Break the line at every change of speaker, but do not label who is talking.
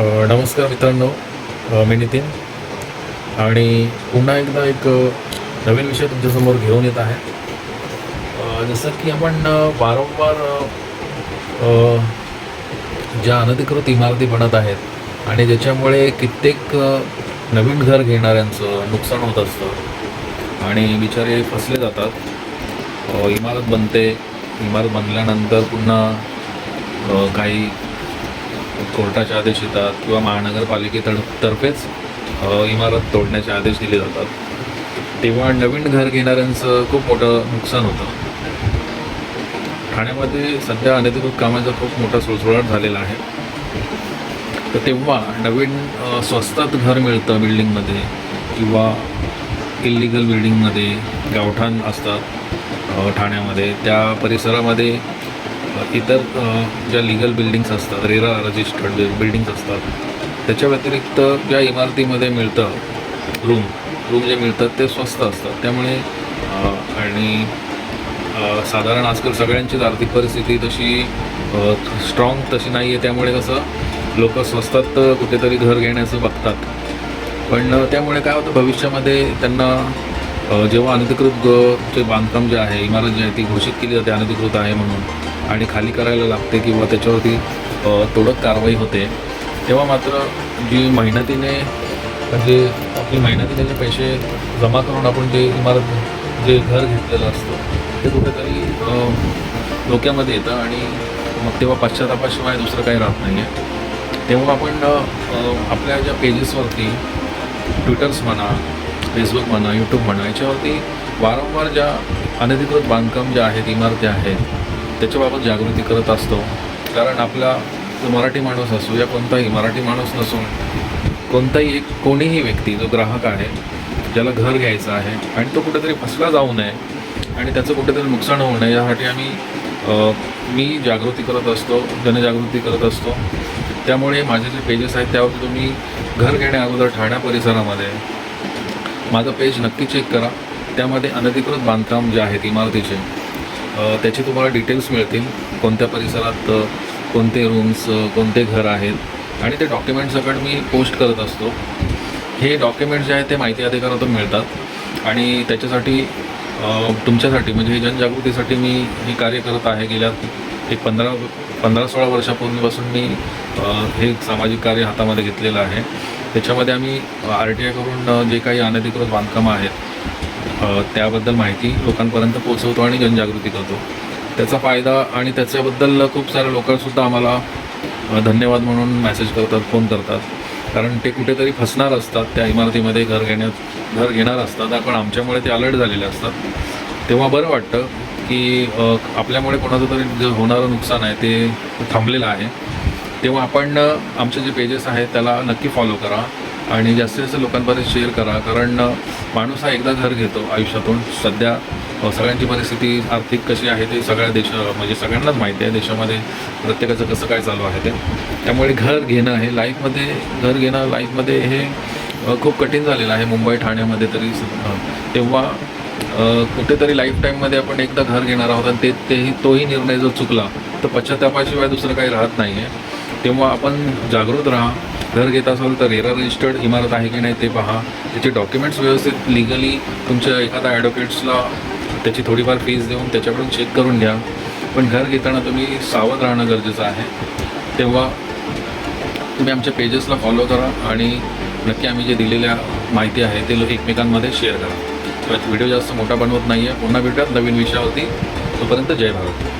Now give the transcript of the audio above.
नमस्कार मित्रांनो, मी नितीन आणि पुन्हा एकदा एक नवीन विषय तुमच्यासमोर घेऊन येत आहे. जसं की आपण वारंवार अ, ज्या अनधिकृत इमारती बनत आहेत आणि ज्याच्यामुळे कित्येक नवीन घर घेणाऱ्यांचं नुकसान होत असतं आणि बिचारे फसले जातात. इमारत बनते, इमारत बनल्यानंतर पुन्हा काही कोर्टाचे आदेश येतात किंवा महानगरपालिकेतर्फेच इमारत तोडण्याचे आदेश दिले जातात. तेव्हा नवीन घर घेणाऱ्यांचं खूप मोठं नुकसान होतं. ठाण्यामध्ये सध्या अनधिकृत कामाचा खूप मोठा सुळसुळाट झालेला आहे. तर तेव्हा नवीन स्वस्तात घर मिळतं बिल्डिंगमध्ये किंवा इल्लिगल बिल्डिंगमध्ये गावठाण असतात ठाण्यामध्ये. त्या परिसरामध्ये इतर ज्या लिगल बिल्डिंग्स असतात, रेरा रजिस्टर्ड बिल्डिंग्स असतात, त्याच्या व्यतिरिक्त ज्या इमारतीमध्ये मिळतं रूम जे मिळतात ते स्वस्त असतात. त्यामुळे आणि साधारण आजकाल सगळ्यांचीच आर्थिक परिस्थिती तशी स्ट्रॉंग तशी नाही आहे. त्यामुळे कसं लोक स्वस्तात कुठेतरी घर घेण्याचं बघतात. पण त्यामुळे काय होतं, भविष्यामध्ये त्यांना जेव्हा अनधिकृत जे बांधकाम जे आहे, इमारत जी आहे ती घोषित केली जाते अनधिकृत आहे म्हणून आणि खाली करायला लागते किंवा त्याच्यावरती तोडक कारवाई होते, तेव्हा मात्र जी मेहनतीने म्हणजे आपली मेहनतीने जे पैसे जमा करून आपण जे इमारत जे घर घेतलेलं असतं ते कुठेतरी डोक्यामध्ये येतं आणि मग तेव्हा पश्चातापाशिवाय दुसरं काही राहत नाही आहे. तेव्हा आपण आपल्या ज्या पेजेसवरती ट्विटर्स म्हणा, फेसबुक म्हणा, यूट्यूब म्हणा, याच्यावरती वारंवार ज्या अनधिकृत बांधकाम ज्या आहेत, इमारती आहेत, त्याच्याबाबत जागृती करत असतो. कारण आपला जो मराठी माणूस असो या कोणताही मराठी माणूस नसून कोणताही कोणीही व्यक्ती जो ग्राहक आहे, ज्याला घर घ्यायचं आहे आणि तो कुठेतरी फसला जाऊ नये आणि त्याचं कुठेतरी नुकसान होऊ नये यासाठी मी जागृती करत असतो, जनजागृती करत असतो. त्यामुळे माझे जे पेजेस आहेत त्यावर तुम्ही घर घेण्या अगोदर ठाण्या परिसरामध्ये माझं पेज नक्की चेक करा. त्यामध्ये अनधिकृत बांधकाम जे आहेत इमारतीचे त्याचे तुम्हाला डिटेल्स मिळतील. कोणत्या परिसरात कोणते रूम्स, कोणते घर आहेत आणि ते डॉक्युमेंट सकट मी पोस्ट करत असतो. हे डॉक्युमेंट्स जे आहेत ते माहिती अधिकारातून मिळतात आणि त्याच्यासाठी तुमच्यासाठी म्हणजे हे जनजागृतीसाठी मी हे कार्य करत आहे. गेल्या एक 15-16 वर्षापूर्वीपासून मी हे सामाजिक कार्य हातामध्ये घेतलेलं आहे. त्याच्यामध्ये आम्ही RTI करून जे काही अनधिकृत बांधकामं आहेत त्याबद्दल माहिती लोकांपर्यंत पोहोचवतो आणि जनजागृती करतो. त्याचा फायदा आणि त्याच्याबद्दल खूप सारे लोकसुद्धा आम्हाला धन्यवाद म्हणून मेसेज करतात, फोन करतात. कारण ते कुठेतरी फसणार असतात, त्या इमारतीमध्ये घर घेणार असतात, पण आमच्यामुळे ते अलर्ट झालेले असतात. तेव्हा बरं वाटतं की आपल्यामुळे कोणाचं तरी जे होणारं नुकसान आहे ते थांबलेलं आहे. तेव्हा आपण आमचे जे पेजेस आहेत त्याला नक्की फॉलो करा आणि जास्तीत जास्त लोकांपर्यंत शेअर करा. कारण माणूस हा एकदा घर घेतो आयुष्यातून. सध्या सगळ्यांची परिस्थिती आर्थिक कशी आहे ते म्हणजे सगळ्यांनाच माहिती आहे. देशामध्ये प्रत्येकाचं कसं काय चालू आहे ते. त्यामुळे घर घेणं हे लाईफमध्ये हे खूप कठीण झालेलं आहे, मुंबई ठाण्यामध्ये तरी. तेव्हा कुठेतरी लाईफ टाईममध्ये आपण एकदा घर घेणार आहोत आणि तोही निर्णय जर चुकला तर पश्चातापाशिवाय दुसरं काही राहत नाही आहे. तेव्हा आपण जागृत राहा. घर घेत असाल तर रेरा रजिस्टर्ड इमारत आहे की नाही ते पहा. त्याचे डॉक्युमेंट्स व्यवस्थित लिगली तुमच्या एखाद्या ॲडव्होकेट्सला त्याची थोडीफार फीस देऊन त्याच्याकडून चेक करून घ्या. पण घर घेताना तुम्ही सावध राहणं गरजेचं आहे. तेव्हा तुम्ही आमच्या पेजेसला फॉलो करा आणि नक्की आम्ही जे दिलेल्या माहिती आहे ते एकमेकांमध्ये शेअर करा. व्हिडिओ जास्त मोठा बनवत नाही आहे. पुन्हा भेटूयात नवीन विषयावरती. तोपर्यंत जय भारत.